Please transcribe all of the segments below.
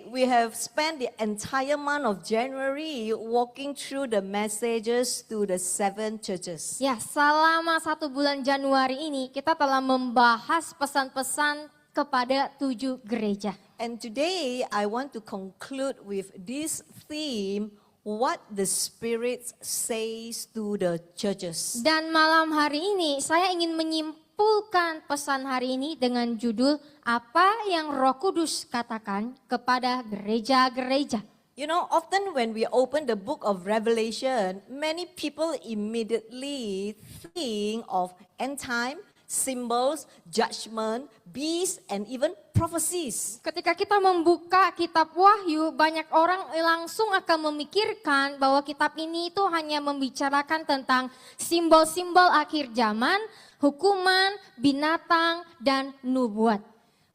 we have spent the entire month of January walking through the messages to the 7 churches. Ya, selama 1 bulan Januari ini kita telah membahas pesan-pesan kepada 7 gereja. And today I want to conclude with this theme, what the Spirit says to the churches. Dan malam hari ini saya ingin menyimpulkan pesan hari ini dengan judul apa yang Roh Kudus katakan kepada gereja-gereja. You know, often when we open the book of Revelation, many people immediately think of end time, symbols, judgment, beasts, and even prophecies. Ketika kita membuka kitab Wahyu, banyak orang langsung akan memikirkan bahwa kitab ini itu hanya membicarakan tentang simbol-simbol akhir zaman, hukuman, binatang, dan nubuat.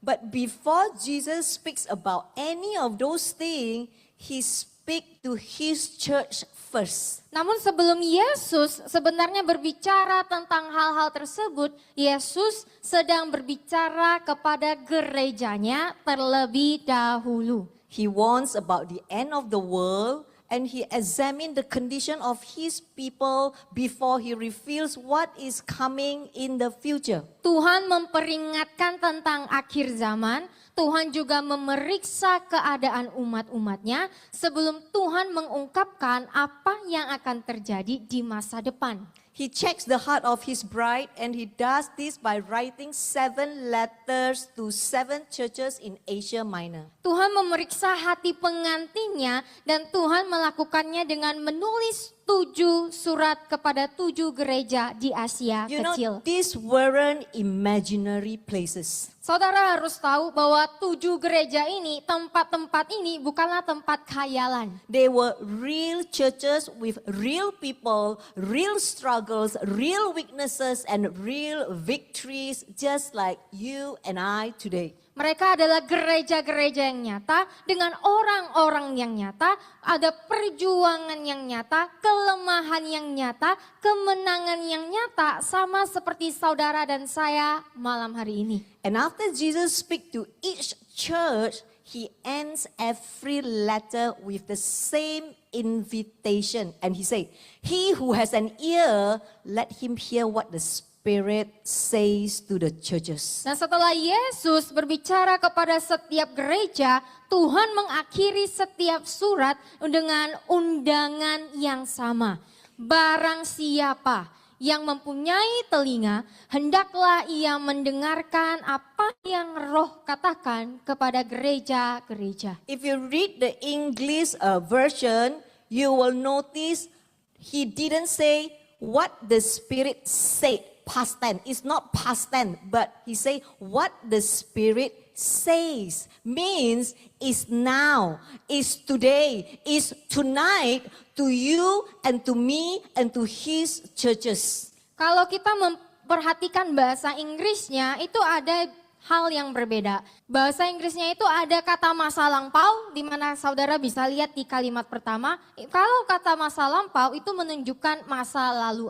But before Jesus speaks about any of those things, he speaks to his church first. Namun sebelum Yesus sebenarnya berbicara tentang hal-hal tersebut, Yesus sedang berbicara kepada gerejanya terlebih dahulu. He warns about the end of the world, and he examines the condition of his people before he reveals what is coming in the future. Tuhan memperingatkan tentang akhir zaman, Tuhan juga memeriksa keadaan umat-umatnya sebelum Tuhan mengungkapkan apa yang akan terjadi di masa depan. He checks the heart of his bride, and he does this by writing 7 letters to 7 churches in Asia Minor. Tuhan memeriksa hati pengantinnya dan Tuhan melakukannya dengan menulis 7 surat kepada 7 gereja di Asia You Kecil. know, these weren't imaginary places. Saudara harus tahu bahwa 7 gereja ini, tempat-tempat ini bukanlah tempat khayalan. They were real churches with real people, real struggles, real weaknesses, and real victories, just like you and I today. Mereka adalah gereja-gereja yang nyata dengan orang-orang yang nyata, ada perjuangan yang nyata, kelemahan yang nyata, kemenangan yang nyata, sama seperti saudara dan saya malam hari ini. And after Jesus speaks to each church, he ends every letter with the same invitation. And he said, he who has an ear, let him hear what the Spirit says to the churches. Nah, setelah Yesus berbicara kepada setiap gereja, Tuhan mengakhiri setiap surat dengan undangan yang sama. Barang siapa yang mempunyai telinga, hendaklah ia mendengarkan apa yang Roh katakan kepada gereja-gereja. If you read the English version, you will notice he didn't say what the Spirit said. Past tense. It's not past tense, but he say what the Spirit says. Means is now, is today, is tonight to you and to me and to his churches. Kalau kita memperhatikan bahasa Inggrisnya itu ada hal yang berbeda. Bahasa Inggrisnya itu ada kata masa lampau, di mana saudara bisa lihat di kalimat pertama. Kalau kata masa lampau itu menunjukkan masa lalu.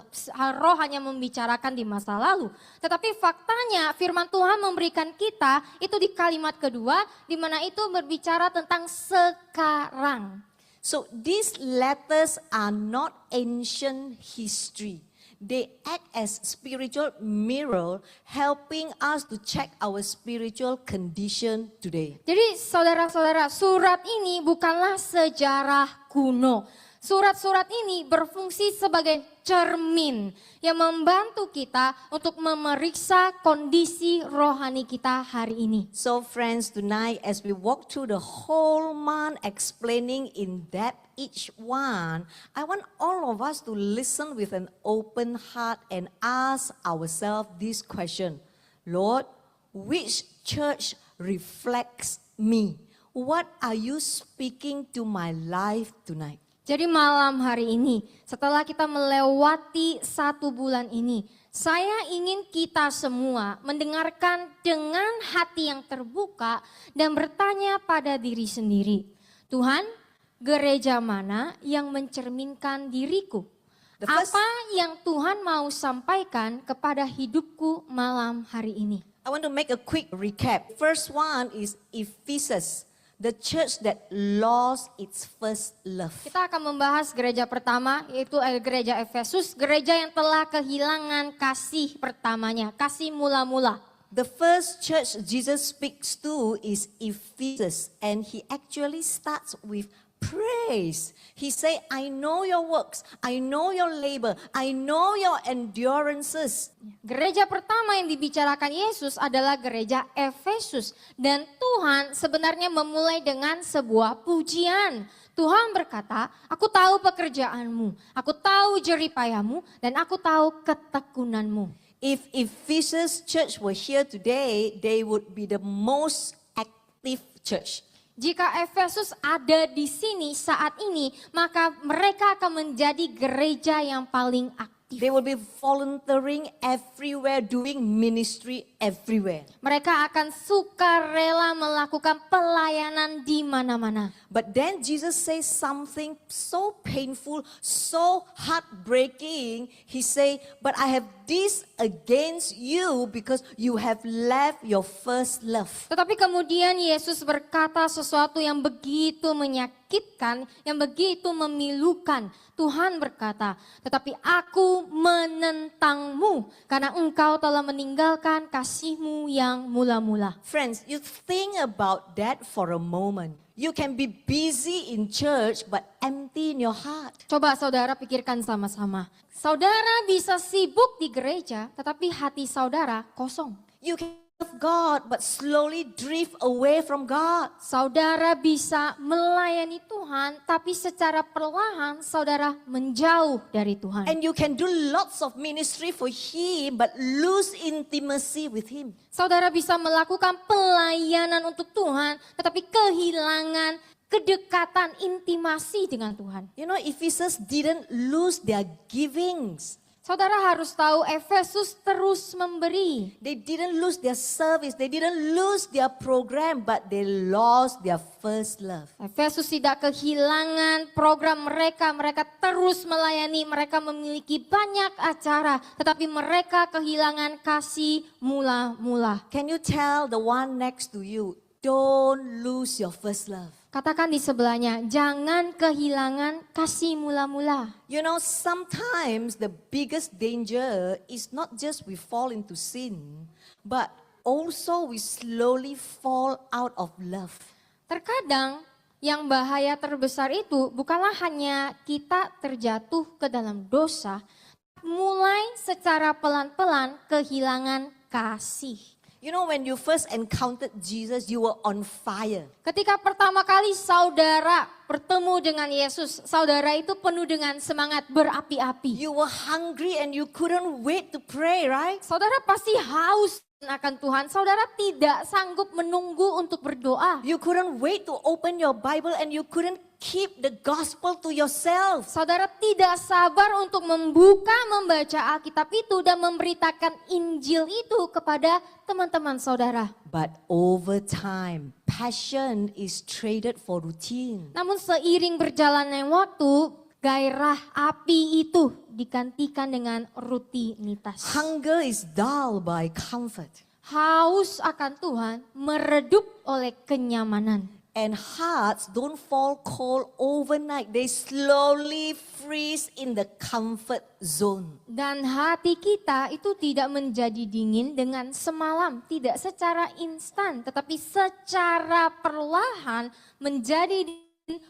Roh hanya membicarakan di masa lalu. Tetapi faktanya firman Tuhan memberikan kita itu di kalimat kedua, di mana itu berbicara tentang sekarang. So these letters are not ancient history. They act as spiritual mirror, helping us to check our spiritual condition today. Jadi saudara-saudara, surat ini bukanlah sejarah kuno. Surat-surat ini berfungsi sebagai cermin yang membantu kita untuk memeriksa kondisi rohani kita hari ini. So friends, tonight as we walk through the whole month explaining in depth each one, I want all of us to listen with an open heart and ask ourselves this question. Lord, which church reflects me? What are you speaking to my life tonight? Jadi malam hari ini, setelah kita melewati 1 bulan ini, saya ingin kita semua mendengarkan dengan hati yang terbuka dan bertanya pada diri sendiri. Tuhan, gereja mana yang mencerminkan diriku? Apa yang Tuhan mau sampaikan kepada hidupku malam hari ini? I want to make a quick recap. First one is Ephesus. the church that lost its first love. Kita akan membahas gereja pertama, yaitu gereja Efesus, gereja yang telah kehilangan kasih pertamanya, kasih mula-mula. The first church Jesus speaks to is Ephesus, and he actually starts with praise. He say, I know your works, I know your labor, I know your endurances. Gereja pertama yang dibicarakan Yesus adalah gereja Efesus. Dan Tuhan sebenarnya memulai dengan sebuah pujian. Tuhan berkata, aku tahu pekerjaanmu, aku tahu jeripayamu, dan aku tahu ketekunanmu. If Ephesus church were here today, they would be the most active church. Jika Efesus ada di sini saat ini, maka mereka akan menjadi gereja yang paling aktif. They will be volunteering everywhere, doing ministry everywhere. Mereka akan suka rela melakukan pelayanan di mana-mana. But then Jesus says something so painful, so heartbreaking. He say, but I have this against you because you have left your first love. Tetapi kemudian Yesus berkata sesuatu yang begitu menyakitkan, yang begitu memilukan. Tuhan berkata, tetapi aku menentangmu karena engkau telah meninggalkan kasihmu yang mula-mula. Friends, you think about that for a moment. You can be busy in church but empty in your heart. Coba saudara pikirkan sama-sama. Saudara bisa sibuk di gereja, tetapi hati saudara kosong. You can love God but slowly drift away from God. Saudara bisa melayani Tuhan, tapi secara perlahan saudara menjauh dari Tuhan. And you can do lots of ministry for Him but lose intimacy with Him. Saudara bisa melakukan pelayanan untuk Tuhan, tetapi kehilangan kedekatan intimasi dengan Tuhan. You know, Ephesus didn't lose their givings. Saudara harus tahu Efesus terus memberi. They didn't lose their service. They didn't lose their program, but they lost their first love. Efesus tidak kehilangan program mereka. Mereka terus melayani. Mereka memiliki banyak acara. Tetapi mereka kehilangan kasih mula-mula. Can you tell the one next to you, don't lose your first love? Katakan di sebelahnya, jangan kehilangan kasih mula-mula. You know, sometimes the biggest danger is not just we fall into sin, but also we slowly fall out of love. Terkadang yang bahaya terbesar itu bukanlah hanya kita terjatuh ke dalam dosa, mulai secara pelan-pelan kehilangan kasih. You know, when you first encountered Jesus, you were on fire. Ketika pertama kali saudara bertemu dengan Yesus, saudara itu penuh dengan semangat berapi-api. You were hungry and you couldn't wait to pray, right? Saudara pasti haus akan Tuhan, saudara tidak sanggup menunggu untuk berdoa. You couldn't wait to open your Bible and you couldn't keep the gospel to yourself. Saudara tidak sabar untuk membaca Alkitab itu dan memberitakan Injil itu kepada teman-teman saudara. But over time, passion is traded for routine. Namun seiring berjalannya waktu, gairah api itu digantikan dengan rutinitas. Hunger is dulled by comfort. Haus akan Tuhan meredup oleh kenyamanan. And hearts don't fall cold overnight. They slowly freeze in the comfort zone. Dan hati kita itu tidak menjadi dingin dengan semalam. Tidak secara instan, tetapi secara perlahan menjadi dingin,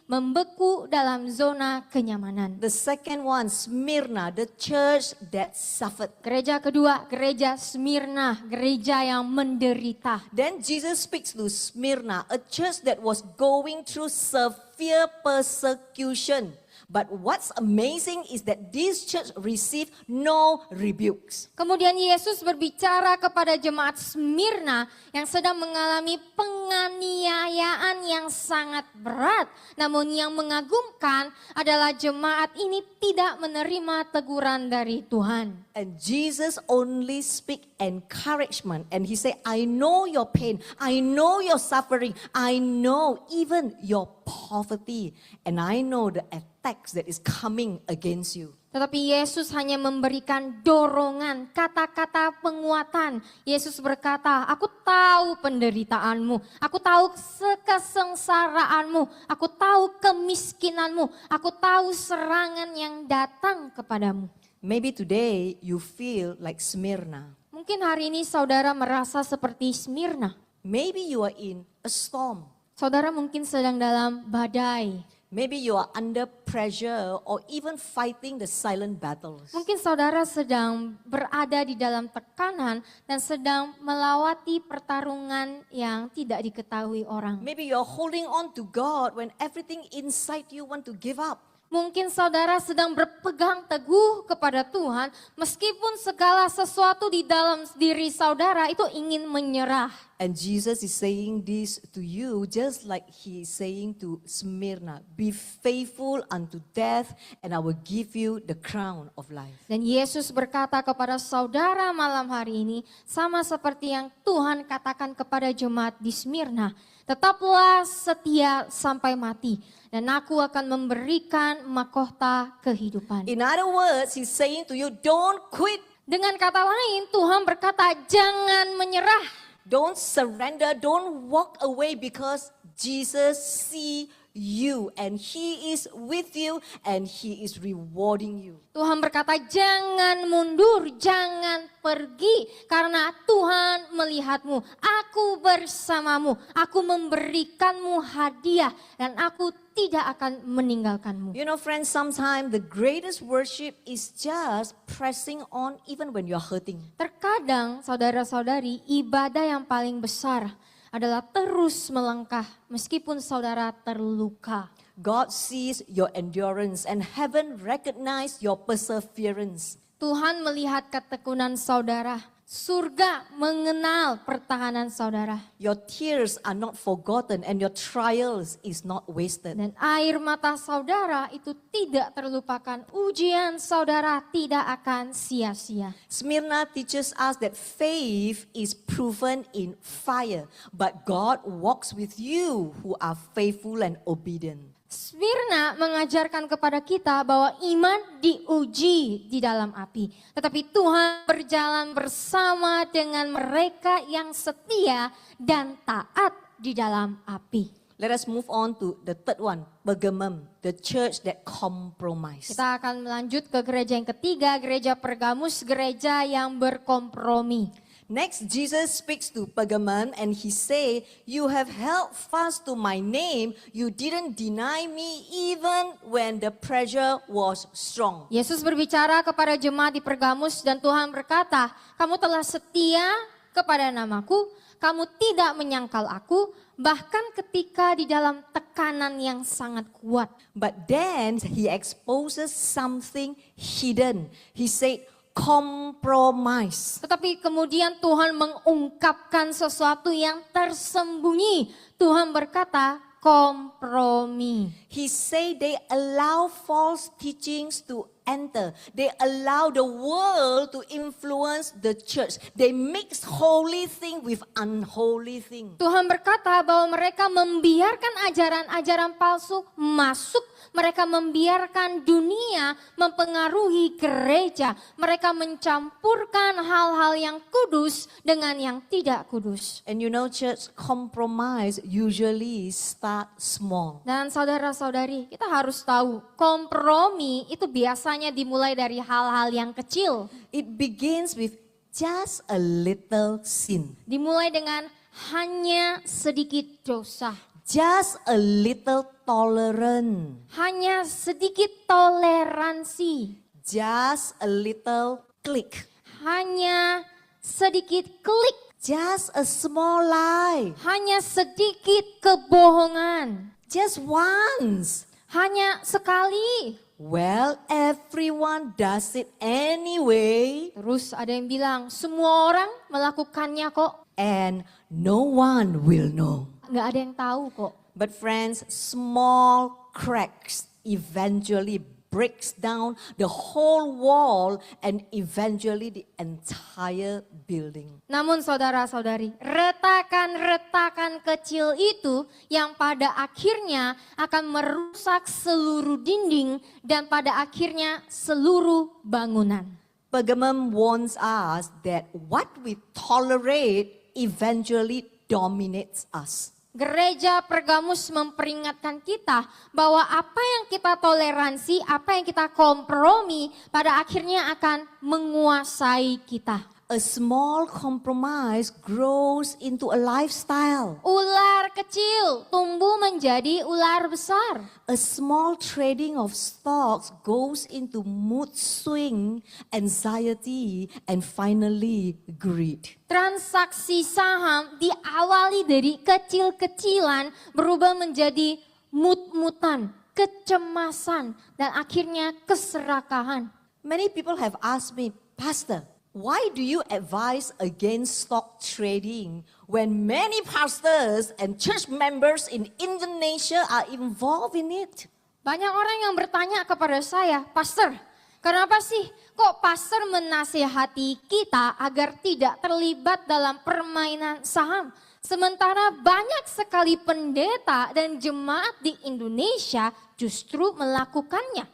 membeku dalam zona kenyamanan. The second one, Smyrna, the church that suffered. Gereja kedua, gereja Smyrna, gereja yang menderita. Then Jesus speaks to Smyrna, a church that was going through severe persecution. But what's amazing is that this church received no rebukes. Kemudian Yesus berbicara kepada jemaat Smyrna yang sedang mengalami penganiayaan yang sangat berat. Namun yang mengagumkan adalah jemaat ini tidak menerima teguran dari Tuhan. And Jesus only speak encouragement. And he said, I know your pain. I know your suffering. I know even your poverty. And I know the attacks that is coming against you. Tetapi Yesus hanya memberikan dorongan, kata-kata penguatan. Yesus berkata, aku tahu penderitaanmu, aku tahu kesengsaraanmu, aku tahu kemiskinanmu, aku tahu serangan yang datang kepadamu. Maybe today you feel like Smyrna. Mungkin hari ini saudara merasa seperti Smyrna. Maybe you are in a storm. Saudara mungkin sedang dalam badai. Maybe you are under pressure or even fighting the silent battles. Mungkin saudara sedang berada di dalam tekanan dan sedang melewati pertarungan yang tidak diketahui orang. Maybe you are holding on to God when everything inside you want to give up. Mungkin saudara sedang berpegang teguh kepada Tuhan meskipun segala sesuatu di dalam diri saudara itu ingin menyerah. And Jesus is saying this to you just like he is saying to Smyrna. Be faithful unto death and I will give you the crown of life. Dan Yesus berkata kepada saudara malam hari ini sama seperti yang Tuhan katakan kepada jemaat di Smyrna. Tetaplah setia sampai mati dan aku akan memberikan mahkota kehidupan. In other words, he's saying to you, don't quit. Dengan kata lain, Tuhan berkata jangan menyerah. Don't surrender, don't walk away because Jesus see you and he is with you and he is rewarding you. Tuhan berkata jangan mundur, jangan pergi karena Tuhan melihatmu. Aku bersamamu, aku memberikanmu hadiah dan aku tidak akan meninggalkanmu. You know friends, sometimes the greatest worship is just pressing on even when you're hurting. Terkadang saudara-saudari ibadah yang paling besar adalah terus melangkah meskipun saudara terluka. God sees your endurance and heaven recognize your perseverance. Tuhan melihat ketekunan saudara. Surga mengenal pertahanan saudara. Your tears are not forgotten and your trials is not wasted. Dan air mata saudara itu tidak terlupakan. Ujian saudara tidak akan sia-sia. Smyrna teaches us that faith is proven in fire, but God walks with you who are faithful and obedient. Smyrna mengajarkan kepada kita bahwa iman diuji di dalam api. Tetapi Tuhan berjalan bersama dengan mereka yang setia dan taat di dalam api. Let us move on to the third one, Pergamum, the church that compromised. Kita akan melanjut ke gereja yang ketiga, gereja Pergamus, gereja yang berkompromi. Next, Jesus speaks to Pergamum and he say, you have held fast to my name, you didn't deny me even when the pressure was strong. Yesus berbicara kepada jemaat di Pergamus dan Tuhan berkata, kamu telah setia kepada namaku, kamu tidak menyangkal aku, bahkan ketika di dalam tekanan yang sangat kuat. But then he exposes something hidden. He said, compromise. Tetapi kemudian Tuhan mengungkapkan sesuatu yang tersembunyi. Tuhan berkata, kompromi. He say they allow false teachings to enter. They allow the world to influence the church. They mix holy thing with unholy thing. Tuhan berkata bahwa mereka membiarkan ajaran-ajaran palsu masuk. Mereka membiarkan dunia mempengaruhi gereja. Mereka mencampurkan hal-hal yang kudus dengan yang tidak kudus. And you know church, compromise usually start small. Dan saudara-saudari, kita harus tahu kompromi itu biasanya dimulai dari hal-hal yang kecil. It begins with just a little sin. Dimulai dengan hanya sedikit dosa. Just a little tolerant. Hanya sedikit toleransi. Just a little click. Hanya sedikit klik. Just a small lie. Hanya sedikit kebohongan. Just once. Hanya sekali. Well, everyone does it anyway. Terus ada yang bilang, semua orang melakukannya kok. And no one will know. Nggak ada yang tahu kok. But friends, small cracks eventually breaks down the whole wall and eventually the entire building. Namun saudara-saudari, retakan-retakan kecil itu yang pada akhirnya akan merusak seluruh dinding dan pada akhirnya seluruh bangunan. Pergamum warns us that what we tolerate eventually dominates us. Gereja Pergamus memperingatkan kita bahwa apa yang kita toleransi, apa yang kita kompromi pada akhirnya akan menguasai kita. A small compromise grows into a lifestyle. Ular kecil tumbuh menjadi ular besar. A small trading of stocks goes into mood swing, anxiety, and finally greed. Transaksi saham diawali dari kecil-kecilan berubah menjadi mut-mutan, kecemasan, dan akhirnya keserakahan. Many people have asked me, Pastor, why do you advise against stock trading when many pastors and church members in Indonesia are involved in it? Banyak orang yang bertanya kepada saya, Pastor, kenapa sih kok pastor menasihati kita agar tidak terlibat dalam permainan saham? Sementara banyak sekali pendeta dan jemaat di Indonesia justru melakukannya.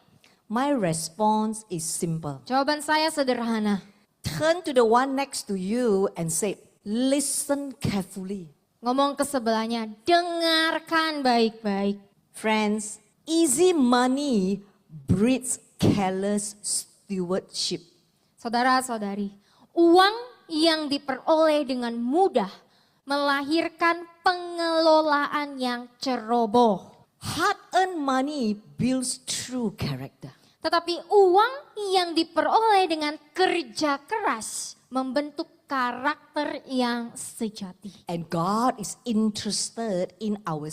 My response is simple. Jawaban saya sederhana. Turn to the one next to you and say, listen carefully. Ngomong ke sebelahnya, dengarkan baik-baik. Friends, easy money breeds careless stewardship. Saudara-saudari, uang yang diperoleh dengan mudah melahirkan pengelolaan yang ceroboh. Hard-earned money builds true character. Tetapi uang yang diperoleh dengan kerja keras membentuk karakter yang sejati. And God is interested in our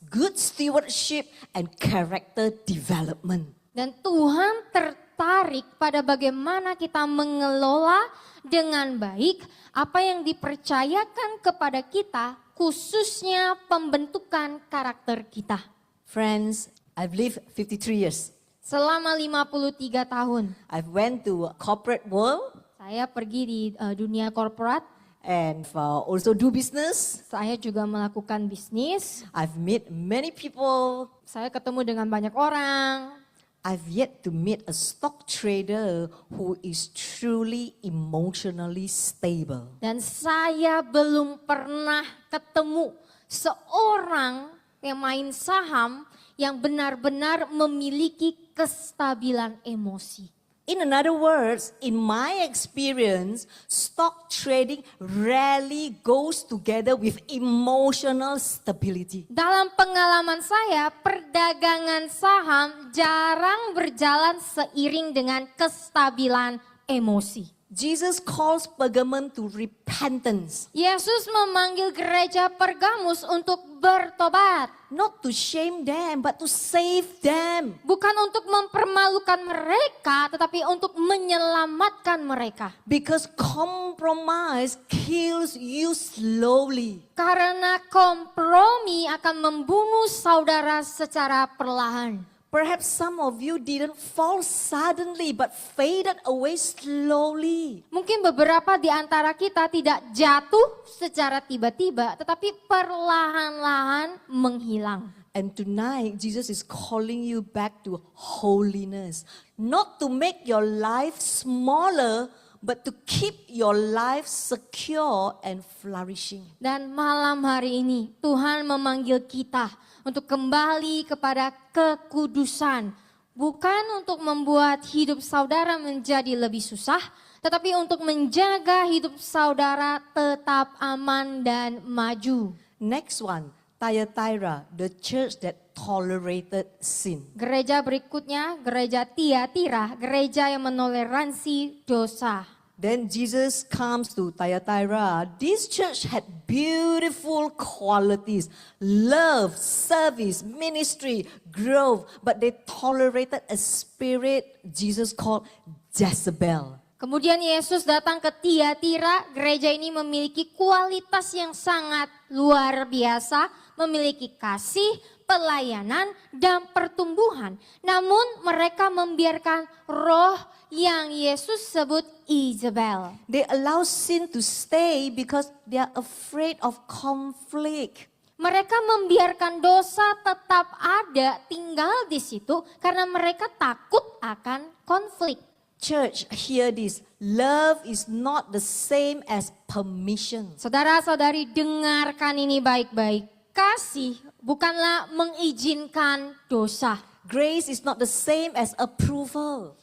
good stewardship and character development. Dan Tuhan tertarik pada bagaimana kita mengelola dengan baik apa yang dipercayakan kepada kita, khususnya pembentukan karakter kita. Friends, I've lived 53 years. Selama 53 tahun, I've went to corporate world saya pergi di dunia korporat. and also do business. Saya juga melakukan bisnis. I've met many people. Saya ketemu dengan banyak orang. I've yet to meet a stock trader who is truly emotionally stable. Dan saya belum pernah ketemu seorang yang main saham yang benar-benar memiliki kestabilan emosi. In other words, in my experience, stock trading rarely goes together with emotional stability. Dalam pengalaman saya, perdagangan saham jarang berjalan seiring dengan kestabilan emosi. Jesus calls Pergamum to repentance, Yesus memanggil gereja Pergamus untuk bertobat. not to shame them, but to save them. Bukan untuk mempermalukan mereka, tetapi untuk menyelamatkan mereka. Because compromise kills you slowly. Karena kompromi akan membunuh saudara secara perlahan. Perhaps some of you didn't fall suddenly, but faded away slowly. Mungkin beberapa di antara kita tidak jatuh secara tiba-tiba, tetapi perlahan-lahan menghilang. And tonight, Jesus is calling you back to holiness. Not to make your life smaller, but to keep your life secure and flourishing. Dan malam hari ini Tuhan memanggil kita untuk kembali kepada kekudusan. Bukan untuk membuat hidup saudara menjadi lebih susah, tetapi untuk menjaga hidup saudara tetap aman dan maju. Next one, Thyatira, the church that tolerated sin. Gereja berikutnya, gereja Tiatira, gereja yang menoleransi dosa. Then Jesus comes to Thyatira. This church had beautiful qualities, love, service, ministry, growth, but they tolerated a spirit Jesus called Jezebel. Kemudian Yesus datang ke Tiatira, gereja ini memiliki kualitas yang sangat luar biasa, memiliki kasih, pelayanan, dan pertumbuhan. Namun mereka membiarkan roh yang Yesus sebut Isabel. They allow sin to stay because they are afraid of conflict. Mereka membiarkan dosa tetap ada, tinggal di situ karena mereka takut akan konflik. Church, hear this. Love is not the same as permission. Saudara-saudari, dengarkan ini baik-baik. Kasih bukanlah mengizinkan dosa. Grace is not the same as approval.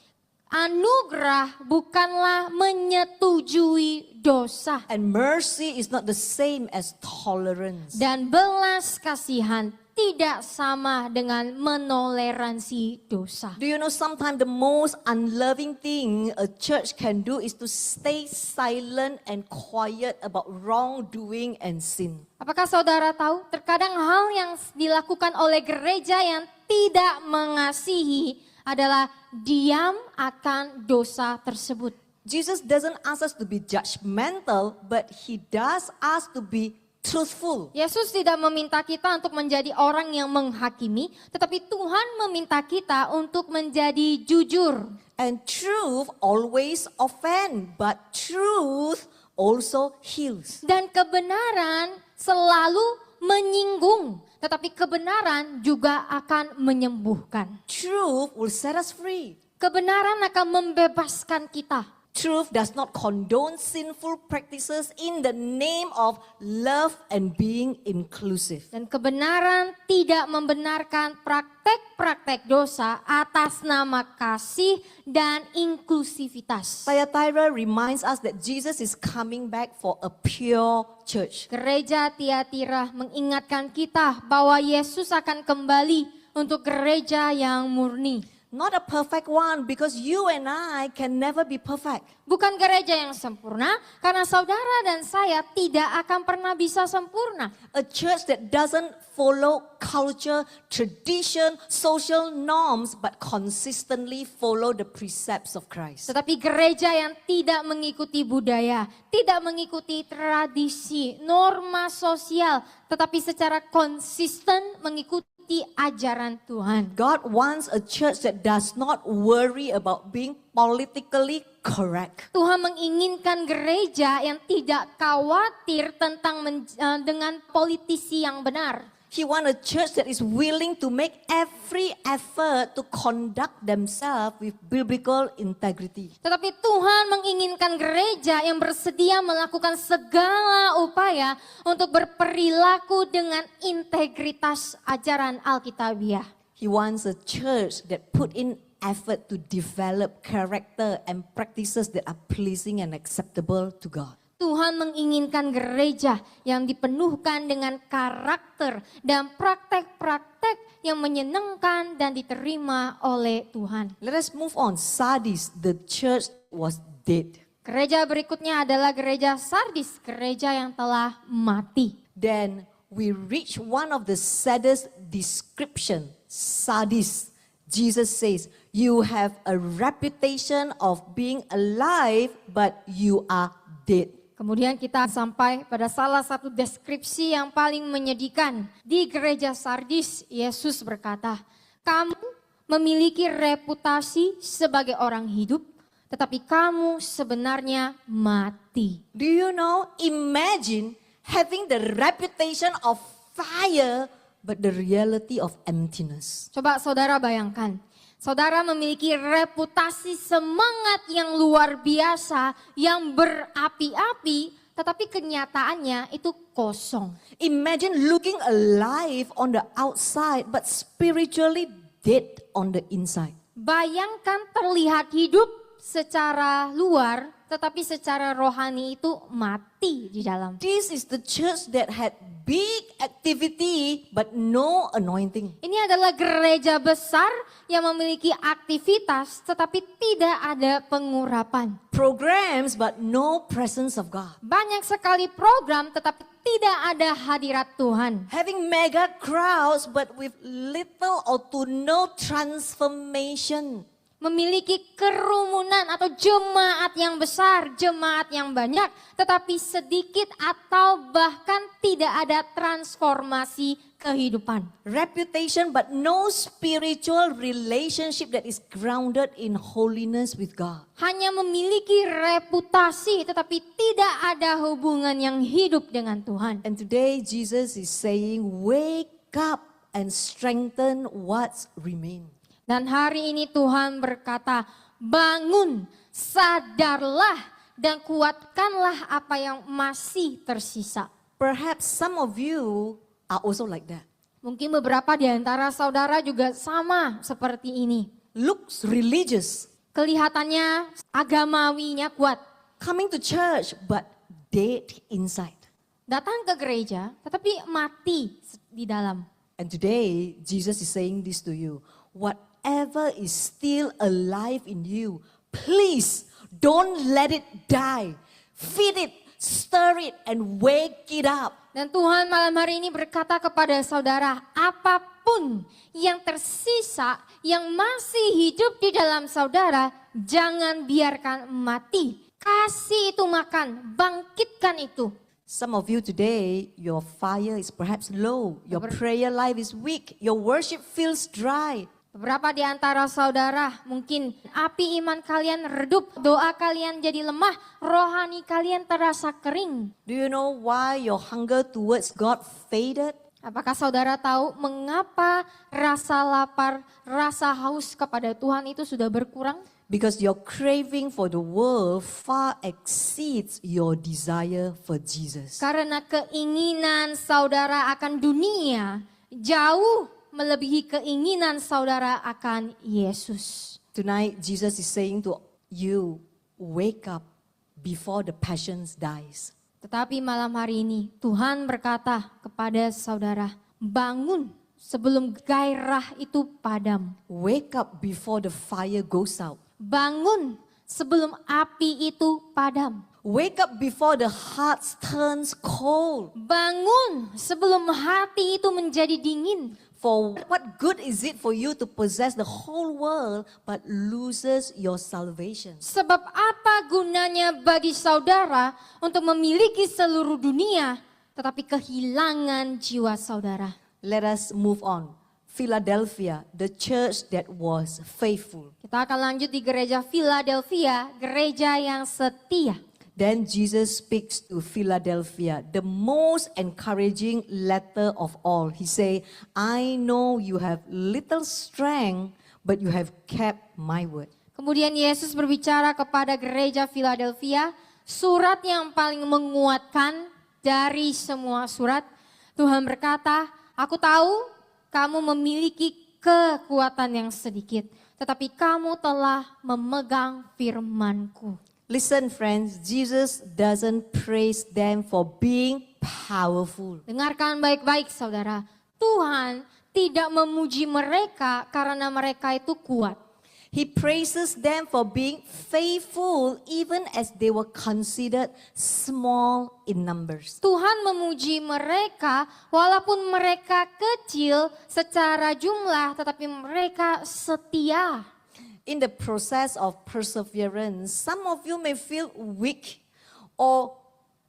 Anugerah bukanlah menyetujui dosa. And mercy is not the same as tolerance. Dan belas kasihan tidak sama dengan menoleransi dosa. Do you know sometimes the most unloving thing a church can do is to stay silent and quiet about wrongdoing and sin. Apakah saudara tahu terkadang hal yang dilakukan oleh gereja yang tidak mengasihi adalah diam akan dosa tersebut. Jesus doesn't ask us to be judgmental, but he does ask to be truthful. Yesus tidak meminta kita untuk menjadi orang yang menghakimi, tetapi Tuhan meminta kita untuk menjadi jujur. And truth always offend, but truth also heals. Dan kebenaran selalu menyinggung, tetapi kebenaran juga akan menyembuhkan. Truth will set us free. Kebenaran akan membebaskan kita. Truth does not condone sinful practices in the name of love and being inclusive. Dan kebenaran tidak membenarkan praktek-praktek dosa atas nama kasih dan inklusivitas. Thyatira reminds us that Jesus is coming back for a pure church. Gereja Tiatira mengingatkan kita bahwa Yesus akan kembali untuk gereja yang murni. Not a perfect one, because you and I can never be perfect. Bukan gereja yang sempurna, karena saudara dan saya tidak akan pernah bisa sempurna. A church that doesn't follow culture, tradition, social norms, but consistently follow the precepts of Christ. Tetapi gereja yang tidak mengikuti budaya, tidak mengikuti tradisi, norma sosial, tetapi secara konsisten mengikuti ajaran Tuhan. God wants a church that does not worry about being politically correct. Tuhan menginginkan gereja yang tidak khawatir tentang dengan politisi yang benar. He wants a church that is willing to make every effort to conduct themselves with biblical integrity. Tetapi Tuhan menginginkan gereja yang bersedia melakukan segala upaya untuk berperilaku dengan integritas ajaran Alkitabiah. He wants a church that put in effort to develop character and practices that are pleasing and acceptable to God. Tuhan menginginkan gereja yang dipenuhkan dengan karakter dan praktek-praktek yang menyenangkan dan diterima oleh Tuhan. Let us move on. Sardis, the church was dead. Gereja berikutnya adalah gereja Sardis, gereja yang telah mati. Then we reach one of the saddest description. Sardis. Jesus says, you have a reputation of being alive, but you are dead. Kemudian kita sampai pada salah satu deskripsi yang paling menyedihkan. Di gereja Sardis, Yesus berkata, kamu memiliki reputasi sebagai orang hidup, tetapi kamu sebenarnya mati. Do you know, imagine having the reputation of fire, but the reality of emptiness. Coba saudara bayangkan. Saudara memiliki reputasi semangat yang luar biasa, yang berapi-api, tetapi kenyataannya itu kosong. Imagine looking alive on the outside, but spiritually dead on the inside. Bayangkan terlihat hidup secara luar, tetapi secara rohani itu mati di dalam. This is the church that had big activity, but no anointing. Ini adalah gereja besar yang memiliki aktivitas, tetapi tidak ada pengurapan. Programs, but no presence of God. Banyak sekali program, tetapi tidak ada hadirat Tuhan. Having mega crowds, but with little or to no transformation. memiliki kerumunan atau jemaat yang besar, jemaat yang banyak, tetapi sedikit atau bahkan tidak ada transformasi kehidupan. Reputation but no spiritual relationship that is grounded in holiness with God. Hanya memiliki reputasi tetapi tidak ada hubungan yang hidup dengan Tuhan. And today Jesus is saying, wake up and strengthen what's remain. Dan hari ini Tuhan berkata, bangun, sadarlah dan kuatkanlah apa yang masih tersisa. Perhaps some of you are also like that. Mungkin beberapa di antara saudara juga sama seperti ini. Looks religious, Kelihatannya agamawinya kuat. coming to church but dead inside. Datang ke gereja tetapi mati di dalam. And today Jesus is saying this to you. Whatever is still alive in you, please don't let it die. Feed it, stir it, and wake it up. Dan Tuhan malam hari ini berkata kepada saudara, apapun yang tersisa, yang masih hidup di dalam saudara, jangan biarkan mati. Kasih itu makan, bangkitkan itu. Some of you today, your fire is perhaps low, your prayer life is weak, your worship feels dry. Beberapa di antara saudara mungkin api iman kalian redup, doa kalian jadi lemah, rohani kalian terasa kering. Do you know why your hunger towards God faded? Apakah saudara tahu mengapa rasa lapar, rasa haus kepada Tuhan itu sudah berkurang? Because your craving for the world far exceeds your desire for Jesus. Karena keinginan saudara akan dunia jauh melebihi keinginan saudara akan Yesus. Tonight, Jesus is saying to you, wake up before the passions dies. Tetapi malam hari ini Tuhan berkata kepada saudara, bangun sebelum gairah itu padam. Wake up before the fire goes out. Bangun sebelum api itu padam. Wake up before the heart turns cold. Bangun sebelum hati itu menjadi dingin. For what good is it for you to possess the whole world but loses your salvation? Sebab apa gunanya bagi saudara untuk memiliki seluruh dunia tetapi kehilangan jiwa saudara? Let us move on. Philadelphia, the church that was faithful. Kita akan lanjut di gereja Philadelphia, gereja yang setia. Then Jesus speaks to Philadelphia, the most encouraging letter of all. He say, I know you have little strength, but you have kept my word. Kemudian Yesus berbicara kepada gereja Philadelphia, surat yang paling menguatkan dari semua surat. Tuhan berkata, aku tahu kamu memiliki kekuatan yang sedikit, tetapi kamu telah memegang firman-Ku. Listen friends, Jesus doesn't praise them for being powerful. Dengarkan baik-baik saudara, Tuhan tidak memuji mereka karena mereka itu kuat. He praises them for being faithful even as they were considered small in numbers. Tuhan memuji mereka walaupun mereka kecil secara jumlah tetapi mereka setia. In the process of perseverance, some of you may feel weak or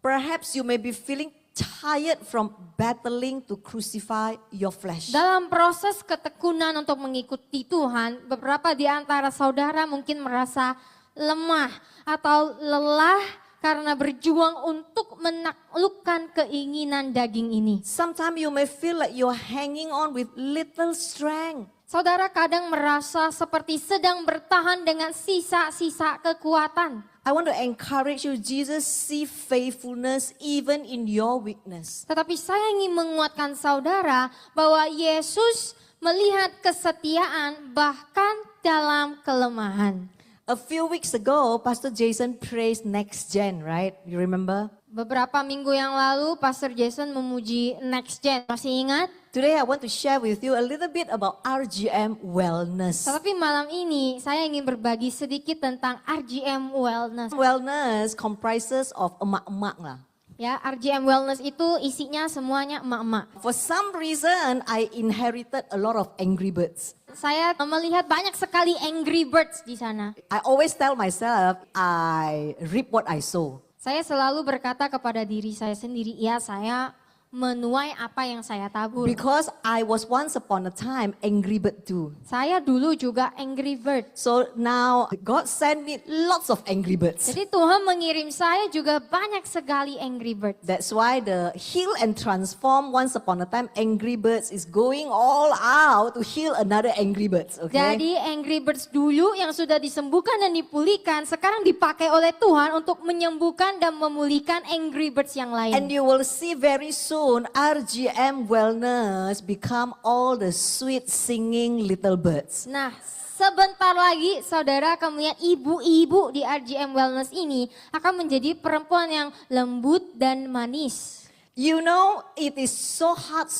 perhaps you may be feeling tired from battling to crucify your flesh. Dalam proses ketekunan untuk mengikuti Tuhan, beberapa di antara saudara mungkin merasa lemah atau lelah karena berjuang untuk menaklukkan keinginan daging ini. Sometimes you may feel like you're hanging on with little strength. Saudara kadang merasa seperti sedang bertahan dengan sisa-sisa kekuatan. I want to encourage you, Jesus see faithfulness even in your weakness. Tetapi saya ingin menguatkan saudara bahwa Yesus melihat kesetiaan bahkan dalam kelemahan. A few weeks ago, Pastor Jason praised Next Gen, right? You remember? Beberapa minggu yang lalu Pastor Jason memuji Next Gen. Masih ingat? Today I want to share with you a little bit about RGM Wellness. Tetapi malam ini saya ingin berbagi sedikit tentang RGM Wellness. Wellness comprises of emak-emak lah. Ya, RGM Wellness itu isinya semuanya emak-emak. For some reason, I inherited a lot of angry birds. Saya melihat banyak sekali Angry Birds di sana. I always tell myself, I reap what I sow. Saya selalu berkata kepada diri saya sendiri, ya saya menuai apa yang saya tabur. Because I was once upon a time angry bird too. Saya dulu juga Angry Bird. So now God sent me lots of angry birds. Jadi Tuhan mengirim saya juga banyak sekali Angry Bird. That's why the Heal and Transform Once Upon a Time Angry Birds is going all out to heal another angry birds. Okay? Jadi Angry Birds dulu yang sudah disembuhkan dan dipulihkan sekarang dipakai oleh Tuhan untuk menyembuhkan dan memulihkan Angry Birds yang lain. And you will see very soon RGM Wellness become all the sweet singing little birds. Nah, sebentar lagi saudara akan melihat ibu-ibu di RGM Wellness ini akan menjadi perempuan yang lembut dan manis. You know, it is so hard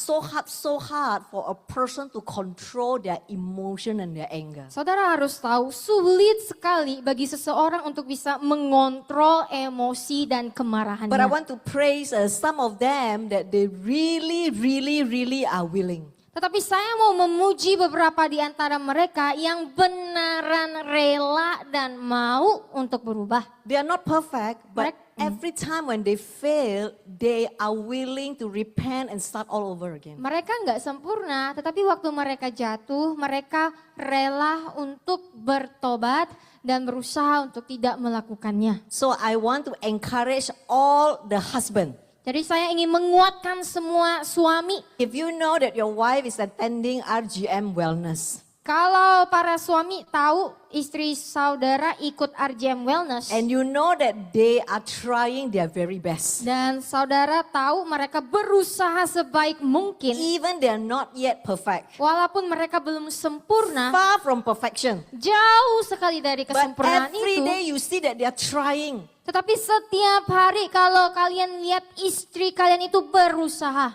for a person to control their emotion and their anger. Saudara harus tahu, sulit sekali bagi seseorang untuk bisa mengontrol emosi dan kemarahannya. But I want to praise some of them that they really are willing. Tetapi saya mau memuji beberapa di antara mereka yang benaran rela dan mau untuk berubah. They are not perfect, but Correct. every time when they fail, they are willing to repent and start all over again. Mereka nggak sempurna, tetapi waktu mereka jatuh, mereka rela untuk bertobat dan berusaha untuk tidak melakukannya. So I want to encourage all the husband. Jadi saya ingin menguatkan semua suami. If you know that your wife is attending RGM Wellness, Kalau para suami tahu istri saudara ikut RGM Wellness. and you know that they are trying their very best, Dan saudara tahu mereka berusaha sebaik mungkin. even they are not yet perfect, Walaupun mereka belum sempurna, far from perfection, jauh sekali dari but kesempurnaan every itu. day you see that they are trying. Tetapi setiap hari kalau kalian lihat istri kalian itu berusaha.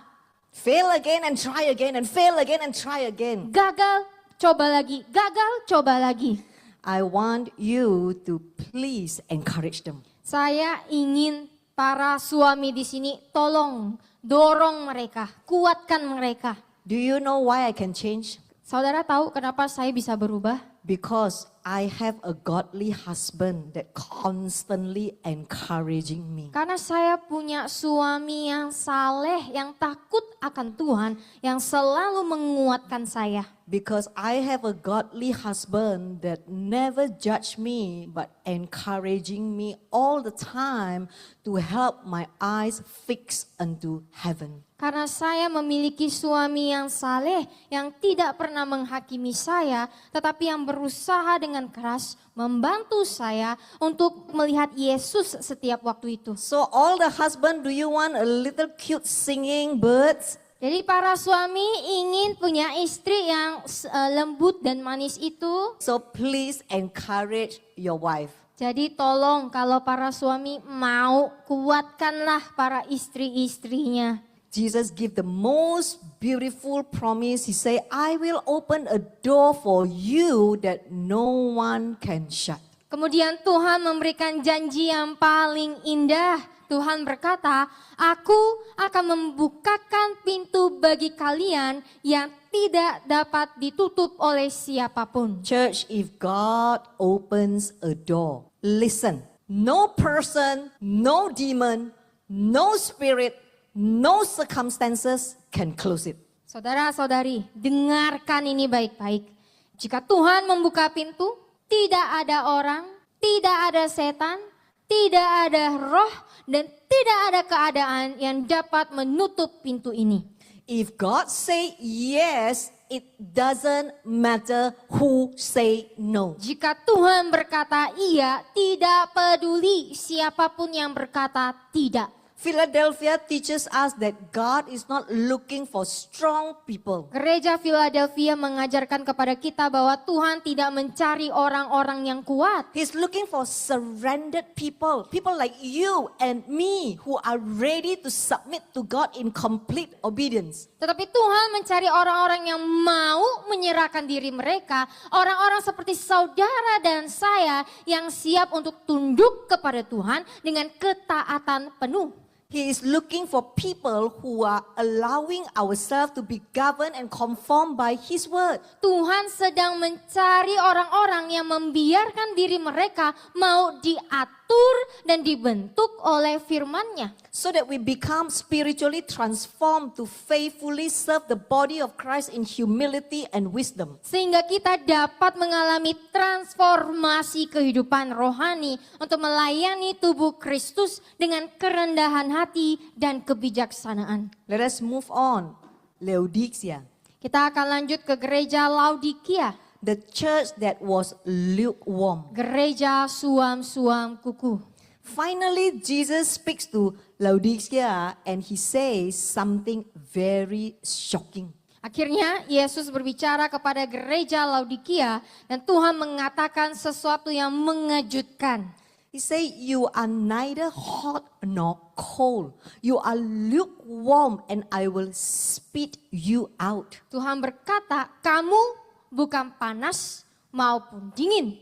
Fail again and try again and fail again and try again. Gagal, coba lagi. Gagal, coba lagi. I want you to please encourage them. Saya ingin para suami di sini tolong dorong mereka, kuatkan mereka. Do you know why I can change? Saudara tahu kenapa saya bisa berubah? Because I have a godly husband that constantly encouraging me. Karena saya punya suami yang saleh, yang takut akan Tuhan, yang selalu menguatkan saya. Because I have a godly husband that never judge me but encouraging me all the time to help my eyes fix unto heaven. Karena saya memiliki suami yang saleh, yang tidak pernah menghakimi saya, tetapi yang berusaha dengan keras membantu saya untuk melihat Yesus setiap waktu itu. So all the husband, do you want a little cute singing birds? Jadi para suami ingin punya istri yang lembut dan manis itu. So please encourage your wife. Jadi tolong kalau para suami mau, kuatkanlah para istri-istrinya. Jesus give the most beautiful promise. He say, I will open a door for you that no one can shut. Kemudian Tuhan memberikan janji yang paling indah. Tuhan berkata, aku akan membukakan pintu bagi kalian yang tidak dapat ditutup oleh siapapun. Church, if God opens a door, listen, no person, no demon, no spirit, no circumstances can close it. Saudara-saudari, dengarkan ini baik-baik. Jika Tuhan membuka pintu, tidak ada orang, tidak ada setan, tidak ada roh, dan tidak ada keadaan yang dapat menutup pintu ini. If God say yes, it doesn't matter who say no. Jika Tuhan berkata iya, tidak peduli siapapun yang berkata tidak. Philadelphia teaches us that God is not looking for strong people. Gereja Philadelphia mengajarkan kepada kita bahwa Tuhan tidak mencari orang-orang yang kuat. He's looking for surrendered people. People like you and me who are ready to submit to God in complete obedience. Tetapi Tuhan mencari orang-orang yang mau menyerahkan diri mereka. Orang-orang seperti saudara dan saya yang siap untuk tunduk kepada Tuhan dengan ketaatan penuh. He is looking for people who are allowing ourselves to be governed and conformed by His word. Tuhan sedang mencari orang-orang yang membiarkan diri mereka mau diatur dan dibentuk oleh firman-Nya. So that we become spiritually transformed to faithfully serve the body of Christ in humility and wisdom. Sehingga kita dapat mengalami transformasi kehidupan rohani untuk melayani tubuh Kristus dengan kerendahan hati dan kebijaksanaan. Let us move on. Laodicea, Kita akan lanjut ke gereja Laodikia, the church that was lukewarm. gereja suam-suam kuku. Finally, Jesus speaks to Laodicea and He says something very shocking. Akhirnya Yesus berbicara kepada gereja Laodikia dan Tuhan mengatakan sesuatu yang mengejutkan. He say, you are neither hot nor cold. You are lukewarm and I will spit you out. Tuhan berkata, kamu bukan panas maupun dingin.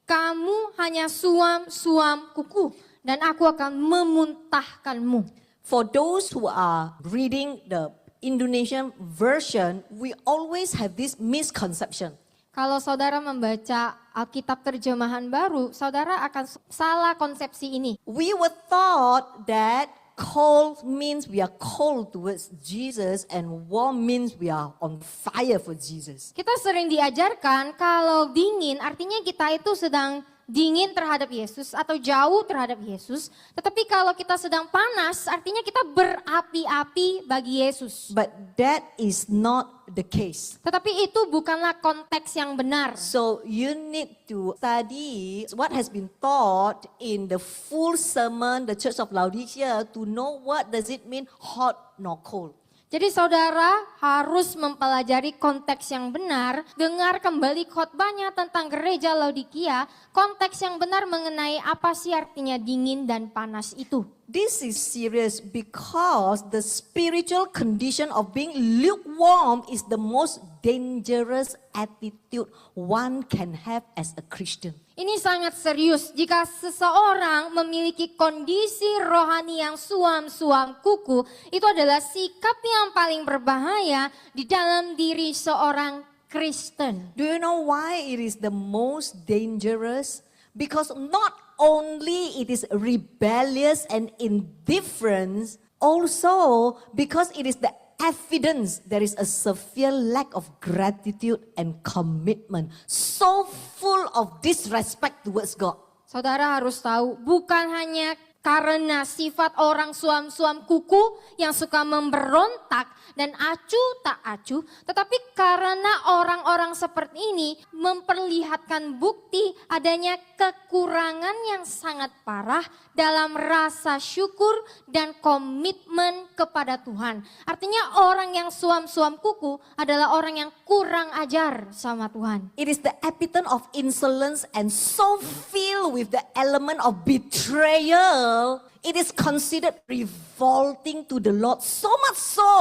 Kamu hanya suam-suam kuku dan aku akan memuntahkanmu. For those who are reading the Indonesian version, we always have this misconception. Kalau saudara membaca Alkitab terjemahan baru, saudara akan salah konsepsi ini. We were taught that cold means we are cold towards Jesus and warm means we are on fire for Jesus. Kita sering diajarkan kalau dingin artinya kita itu sedang dingin terhadap Yesus atau jauh terhadap Yesus. Tetapi kalau kita sedang panas artinya kita berapi-api bagi Yesus. But that is not the case. Tetapi itu bukanlah konteks yang benar. So you need to study what has been taught in the full sermon, the Church of Laodicea, to know what does it mean hot nor cold. Jadi saudara harus mempelajari konteks yang benar, dengar kembali khotbahnya tentang gereja Laodikia, konteks yang benar mengenai apa sih artinya dingin dan panas itu. This is serious because the spiritual condition of being lukewarm is the most dangerous attitude one can have as a Christian. Ini sangat serius jika seseorang memiliki kondisi rohani yang suam-suam kuku, itu adalah sikap yang paling berbahaya di dalam diri seorang Kristen. Do you know why it is the most dangerous? Because not only it is rebellious and indifference, also because it is the evidence there is a severe lack of gratitude and commitment, so full of disrespect towards God. Saudara harus tahu, bukan hanya karena sifat orang suam-suam kuku yang suka memberontak dan acuh tak acuh, tetapi karena orang-orang seperti ini memperlihatkan bukti adanya kekurangan yang sangat parah dalam rasa syukur dan komitmen kepada Tuhan. Artinya orang yang suam-suam kuku adalah orang yang kurang ajar sama Tuhan. It is the epitome of insolence and so filled with the element of betrayal. It is considered revolting to the Lord. So much so,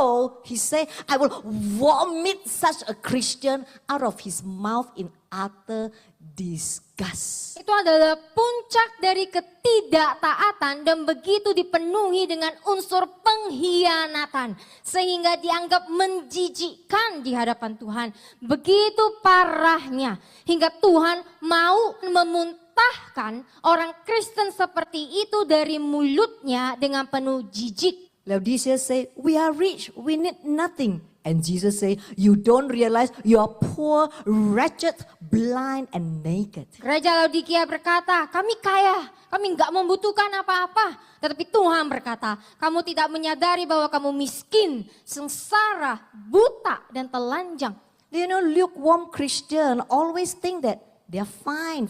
He said, I will vomit such a Christian out of His mouth in utter disgust. Itu adalah puncak dari ketidaktaatan dan begitu dipenuhi dengan unsur pengkhianatan. Sehingga dianggap menjijikkan di hadapan Tuhan. Begitu parahnya hingga Tuhan mau memuntahkan orang Kristen seperti itu dari mulutnya dengan penuh jijik. Laodicea say, we are rich, we need nothing. And Jesus say, you don't realize you are poor, wretched, blind and naked. Gereja Laodikia berkata, kami kaya, kami enggak membutuhkan apa-apa. Tetapi Tuhan berkata, kamu tidak menyadari bahwa kamu miskin, sengsara, buta dan telanjang. Do you know lukewarm Christian always think that they are fine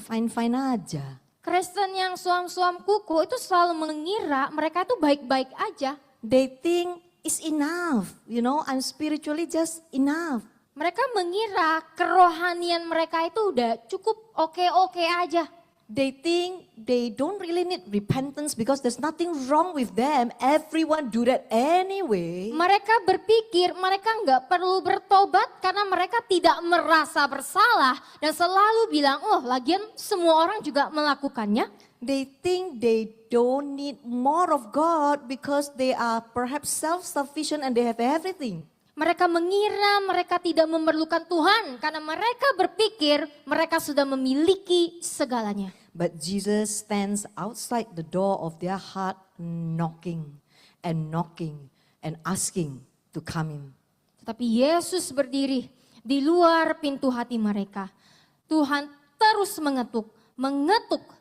aja. Kristen yang suam-suam kuku itu selalu mengira mereka itu baik-baik aja. They think it's enough, you know, I'm spiritually just enough. Mereka mengira kerohanian mereka itu udah cukup oke-oke aja. They think they don't really need repentance because there's nothing wrong with them. Everyone do that anyway. Mereka berpikir mereka nggak perlu bertobat karena mereka tidak merasa bersalah dan selalu bilang, oh lagian semua orang juga melakukannya. They think they don't need more of God because they are perhaps self-sufficient and they have everything. Mereka mengira mereka tidak memerlukan Tuhan karena mereka berpikir mereka sudah memiliki segalanya. But Jesus stands outside the door of their heart knocking and asking to come in. Tetapi Yesus berdiri di luar pintu hati mereka. Tuhan terus mengetuk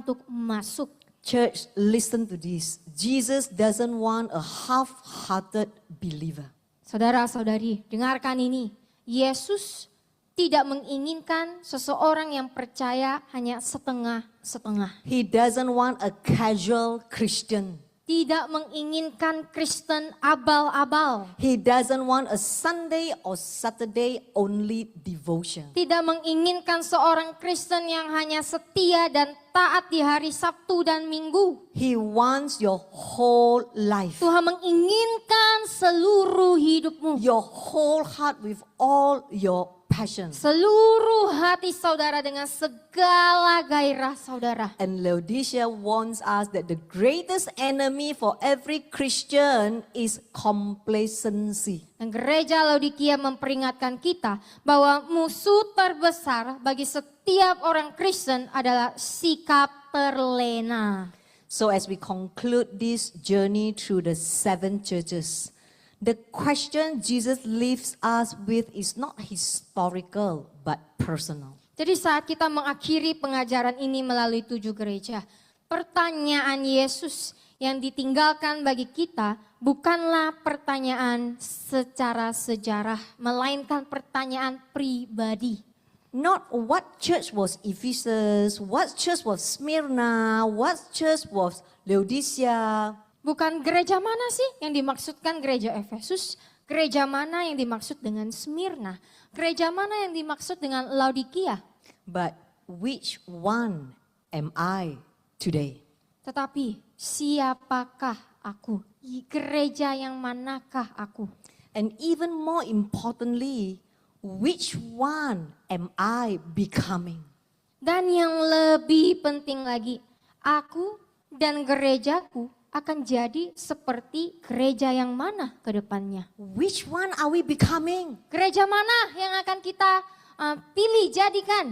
untuk masuk. Church, listen to this. Jesus doesn't want a half-hearted believer. Saudara-saudari, dengarkan ini. Yesus tidak menginginkan seseorang yang percaya hanya setengah-setengah. He doesn't want a casual Christian. Tidak menginginkan Kristen abal-abal. He doesn't want a Sunday or Saturday only devotion. Tidak menginginkan seorang Kristen yang hanya setia dan taat di hari Sabtu dan Minggu. He wants your whole life. Tuhan menginginkan seluruh hidupmu. Your whole heart with all your passion. Seluruh hati saudara dengan segala gairah saudara. And Laodicea warns us that the greatest enemy for every Christian is complacency. Dan gereja Laodikia memperingatkan kita bahwa musuh terbesar bagi setiap orang Kristen adalah sikap terlena. So as we conclude this journey through the 7 churches, the question Jesus leaves us with is not historical but personal. Jadi saat kita mengakhiri pengajaran ini melalui 7 gereja, pertanyaan Yesus yang ditinggalkan bagi kita bukanlah pertanyaan secara sejarah, melainkan pertanyaan pribadi. Not what church was Ephesus, what church was Smyrna, what church was Laodicea. Bukan gereja mana sih yang dimaksudkan gereja Efesus, gereja mana yang dimaksud dengan Smyrna, gereja mana yang dimaksud dengan Laodikia. But which one am I today? Tetapi siapakah aku? Gereja yang manakah aku? And even more importantly, which one am I becoming? Dan yang lebih penting lagi, aku dan gerejaku akan jadi seperti gereja yang mana ke depannya? Which one are we becoming? Gereja mana yang akan kita pilih jadikan?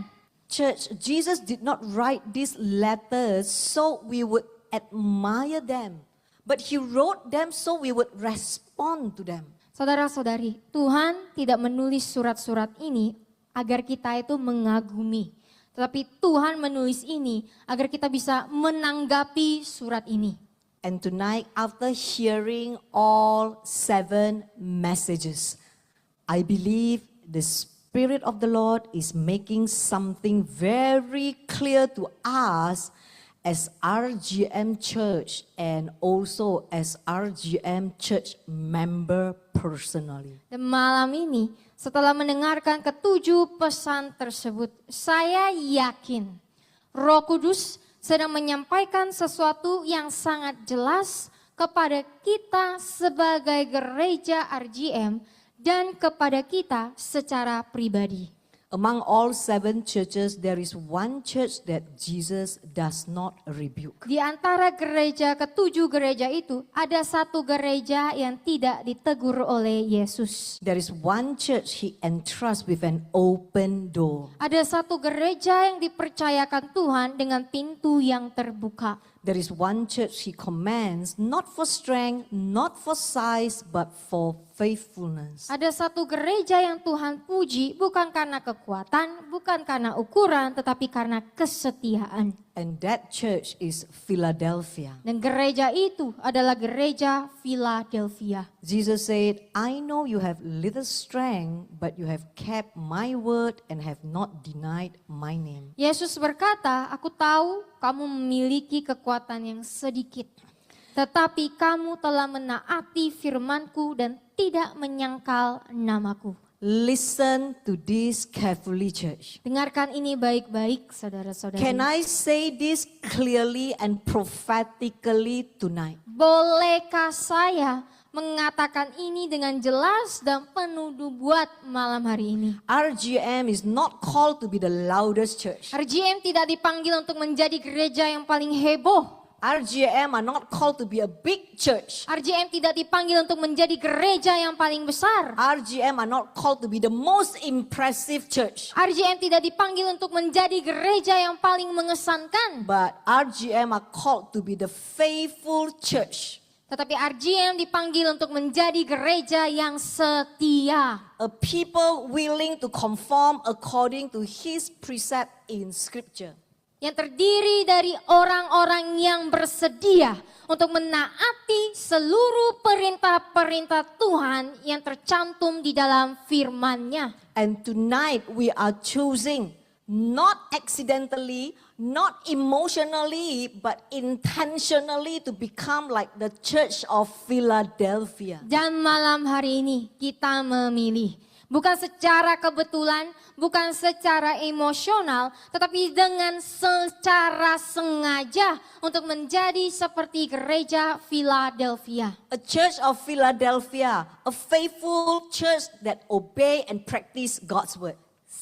Church, Jesus did not write these letters so we would admire them, but he wrote them so we would respond to them. Saudara-saudari, Tuhan tidak menulis surat-surat ini agar kita itu mengagumi. Tetapi Tuhan menulis ini agar kita bisa menanggapi surat ini. And tonight, after hearing all 7 messages, I believe the Spirit of the Lord is making something very clear to us as RGM Church and also as RGM Church member personally. Dan malam ini, setelah mendengarkan ke-7 pesan tersebut, saya yakin Roh Kudus sedang menyampaikan sesuatu yang sangat jelas kepada kita sebagai gereja RGM dan kepada kita secara pribadi. Among all 7 churches, there is one church that Jesus does not rebuke. Di antara gereja ke-7 gereja itu, ada satu gereja yang tidak ditegur oleh Yesus. There is one church he entrusts with an open door. Ada satu gereja yang dipercayakan Tuhan dengan pintu yang terbuka. There is one church he commands not for strength, not for size, but for faithfulness. Ada satu gereja yang Tuhan puji bukan karena kekuatan, bukan karena ukuran, tetapi karena kesetiaan. And that church is Philadelphia. Dan gereja itu adalah gereja Philadelphia. Jesus said, I know you have little strength, but you have kept my word and have not denied my name. Yesus berkata, aku tahu kamu memiliki kekuatan yang sedikit. Tetapi kamu telah menaati firmanku dan tidak menyangkal namaku. Listen to this carefully, church. Dengarkan ini baik-baik, saudara-saudari. Can I say this clearly and prophetically tonight? Bolehkah saya mengatakan ini dengan jelas dan penuh nubuat malam hari ini? RGM is not called to be the loudest church. RGM tidak dipanggil untuk menjadi gereja yang paling heboh. RGM are not called to be a big church. RGM tidak dipanggil untuk menjadi gereja yang paling besar. RGM are not called to be the most impressive church. RGM tidak dipanggil untuk menjadi gereja yang paling mengesankan. But RGM are called to be the faithful church. Tetapi RGM dipanggil untuk menjadi gereja yang setia. A people willing to conform according to his precept in scripture. Yang terdiri dari orang-orang yang bersedia untuk menaati seluruh perintah-perintah Tuhan yang tercantum di dalam firman-Nya. And tonight we are choosing not accidentally, not emotionally, but intentionally to become like the Church of Philadelphia. Dan malam hari ini kita memilih. Bukan secara kebetulan, bukan secara emosional, tetapi dengan secara sengaja untuk menjadi seperti gereja Philadelphia. A Church of Philadelphia, a faithful church that obey and practice God's word.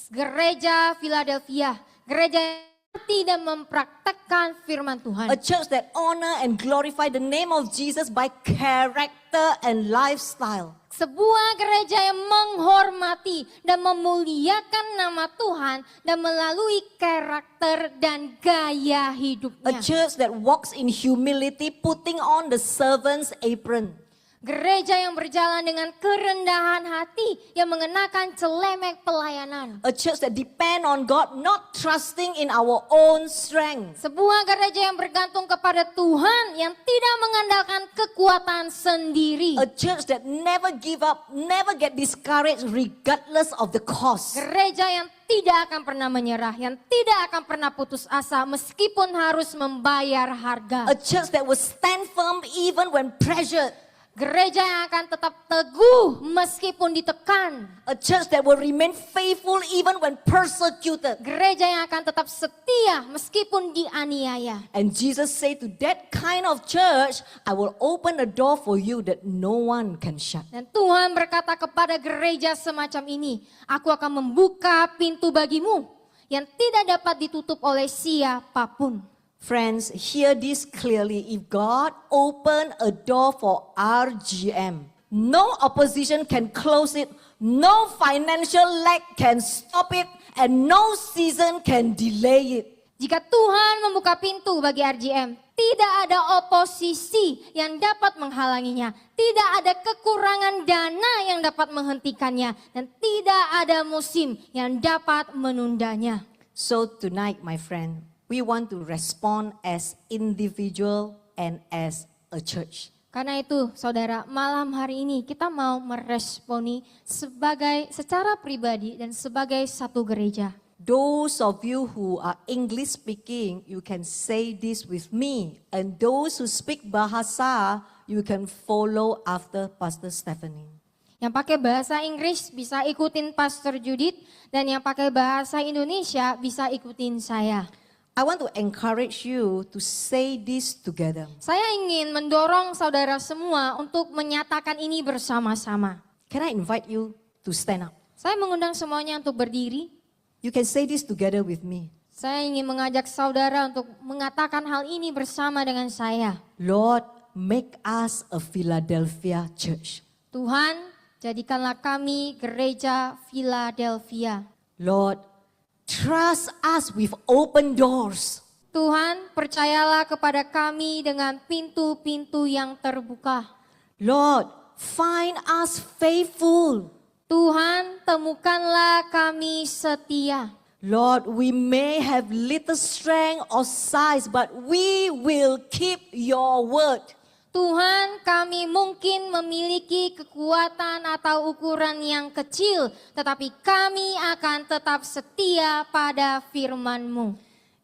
Gereja Philadelphia, gereja yang tidak mempraktekkan firman Tuhan. A church that honor and glorify the name of Jesus by character and lifestyle. Sebuah gereja yang menghormati dan memuliakan nama Tuhan dan melalui karakter dan gaya A hidupnya. church that walks in humility, putting on the servant's apron. Gereja yang berjalan dengan kerendahan hati yang mengenakan celemek pelayanan. A church that depend on God, not trusting in our own strength. Sebuah gereja yang bergantung kepada Tuhan yang tidak mengandalkan kekuatan sendiri. A church that never give up, never get discouraged regardless of the cost. Gereja yang tidak akan pernah menyerah, yang tidak akan pernah putus asa meskipun harus membayar harga. A church that will stand firm even when pressured. Gereja yang akan tetap teguh meskipun ditekan. A church that will remain faithful even when persecuted. Gereja yang akan tetap setia meskipun dianiaya. And Jesus said to that kind of church, I will open a door for you that no one can shut. Dan Tuhan berkata kepada gereja semacam ini, aku akan membuka pintu bagimu yang tidak dapat ditutup oleh siapapun. Friends, hear this clearly. If God opened a door for RGM, no opposition can close it, no financial lack can stop it, and no season can delay it. Jika Tuhan membuka pintu bagi RGM, tidak ada oposisi yang dapat menghalanginya. Tidak ada kekurangan dana yang dapat menghentikannya. Dan tidak ada musim yang dapat menundanya. So tonight, my friend, we want to respond as individual and as a church. Karena itu, saudara, malam hari ini kita mau meresponi secara pribadi dan sebagai satu gereja. Those of you who are English speaking, you can say this with me. And those who speak Bahasa, you can follow after Pastor Stephanie. Yang pakai bahasa Inggris bisa ikutin Pastor Judith, dan yang pakai bahasa Indonesia bisa ikutin saya. I want to encourage you to say this together. Saya ingin mendorong saudara semua untuk menyatakan ini bersama-sama. Can I invite you to stand up? Saya mengundang semuanya untuk berdiri. You can say this together with me. Saya ingin mengajak saudara untuk mengatakan hal ini bersama dengan saya. Lord, make us a Philadelphia church. Tuhan, jadikanlah kami gereja Philadelphia. Lord, trust us with open doors. Tuhan, percayalah kepada kami dengan pintu-pintu yang terbuka. Lord, find us faithful. Tuhan, temukanlah kami setia. Lord, we may have little strength or size, but we will keep your word. Tuhan, kami mungkin memiliki kekuatan atau ukuran yang kecil, tetapi kami akan tetap setia pada firman-Mu.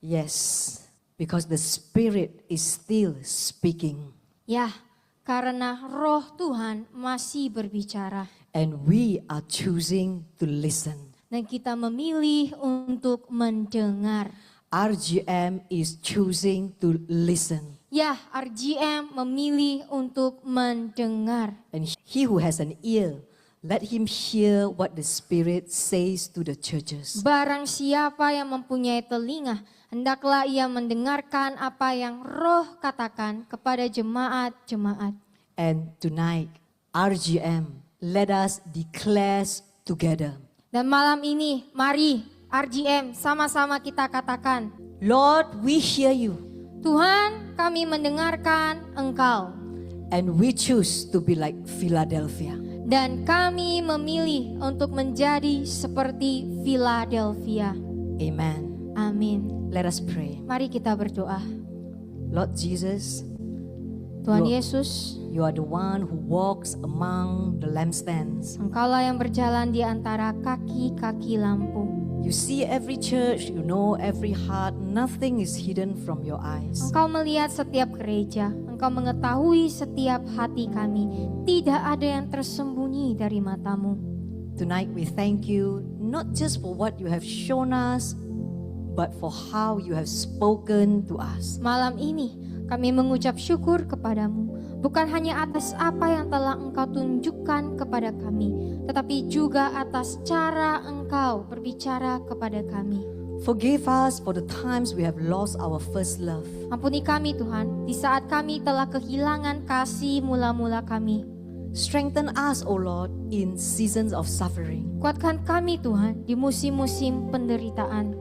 Yes, because the Spirit is still speaking. Ya, karena roh Tuhan masih berbicara. And we are choosing to listen. Dan kita memilih untuk mendengar. RGM is choosing to listen. Ya, RGM memilih untuk mendengar. And he who has an ear, let him hear what the Spirit says to the churches. Barang siapa yang mempunyai telinga, hendaklah ia mendengarkan apa yang Roh katakan kepada jemaat-jemaat. And tonight, RGM, let us declare together. Dan malam ini, mari RGM sama-sama kita katakan, Lord, we hear you. Tuhan, kami mendengarkan Engkau. And we choose to be like Philadelphia. Dan kami memilih untuk menjadi seperti Philadelphia. Amen. Amin. Let us pray. Mari kita berdoa. Lord Jesus, Tuhan Lord. Yesus, you are the one who walks among the lampstands. Engkaulah yang berjalan di antara kaki-kaki lampu. You see every church, you know every heart, nothing is hidden from your eyes. Engkau melihat setiap gereja, Engkau mengetahui setiap hati kami. Tidak ada yang tersembunyi dari matamu. Tonight we thank you, not just for what you have shown us, but for how you have spoken to us. Malam ini kami mengucap syukur kepadamu. Bukan hanya atas apa yang telah Engkau tunjukkan kepada kami, tetapi juga atas cara Engkau berbicara kepada kami. Forgive us for the times we have lost our first love. Ampuni kami Tuhan, di saat kami telah kehilangan kasih mula-mula kami. Strengthen us, O Lord, in seasons of suffering. Kuatkan kami Tuhan di musim-musim penderitaan.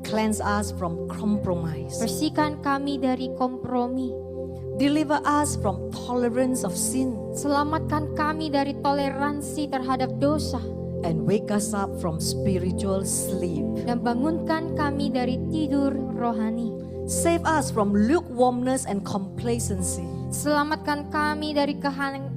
Cleanse us from compromise. Bersihkan kami dari kompromi. Deliver us from tolerance of sin. Selamatkan kami dari toleransi terhadap dosa. And wake us up from spiritual sleep. Dan bangunkan kami dari tidur rohani. Save us from lukewarmness and complacency. Selamatkan kami dari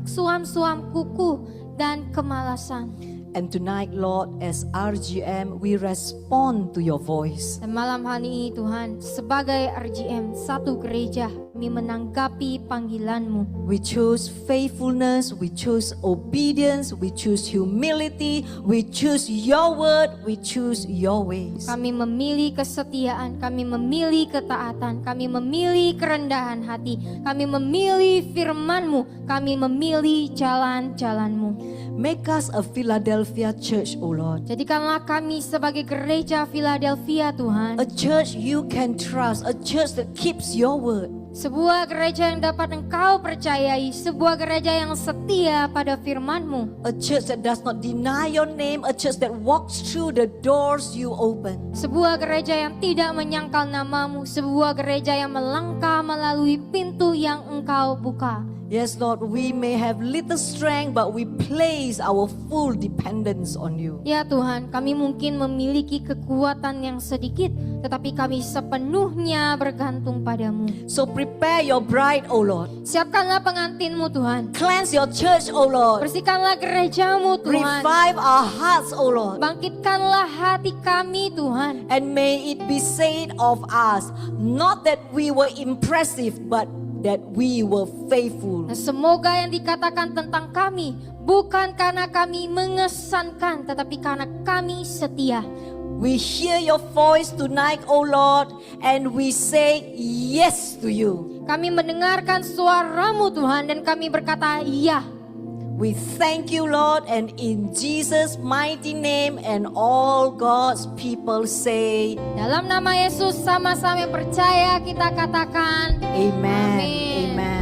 suam-suam kuku dan kemalasan. And tonight, Lord, as RGM, we respond to your voice. Dan malam hari ini Tuhan, sebagai RGM, satu gereja, kami menanggapi panggilan-Mu. We choose faithfulness, we choose obedience, we choose humility, we choose your word, we choose your ways. Kami memilih kesetiaan, kami memilih ketaatan, kami memilih kerendahan hati, kami memilih firman-Mu, kami memilih jalan-jalan-Mu. Make us a Philadelphia church, O Lord. Jadikanlah kami sebagai gereja Philadelphia Tuhan. A church you can trust, a church that keeps your word. Sebuah gereja yang dapat Engkau percayai, sebuah gereja yang setia pada firman-Mu. A church that does not deny your name, a church that walks through the doors you open. Sebuah gereja yang tidak menyangkal nama-Mu, sebuah gereja yang melangkah melalui pintu yang Engkau buka. Yes, Lord, we may have little strength, but we place our full dependence on you. Ya Tuhan, kami mungkin memiliki kekuatan yang sedikit, tetapi kami sepenuhnya bergantung padamu. So prepare your bride, O Lord. Siapkanlah pengantin-Mu Tuhan. Cleanse your church, O Lord. Bersihkanlah gereja-Mu Tuhan. Revive our hearts, O Lord. Bangkitkanlah hati kami Tuhan. And may it be said of us, not that we were impressive, but that we were faithful. Dan semoga yang dikatakan tentang kami bukan karena kami mengesankan, tetapi karena kami setia. We hear your voice tonight, O Lord, and we say yes to you. Kami mendengarkan suara-Mu Tuhan dan kami berkata iya. We thank you, Lord, and in Jesus' mighty name, and all God's people say, Dalam nama Yesus sama-sama percaya kita katakan Amen. Amin. Amen.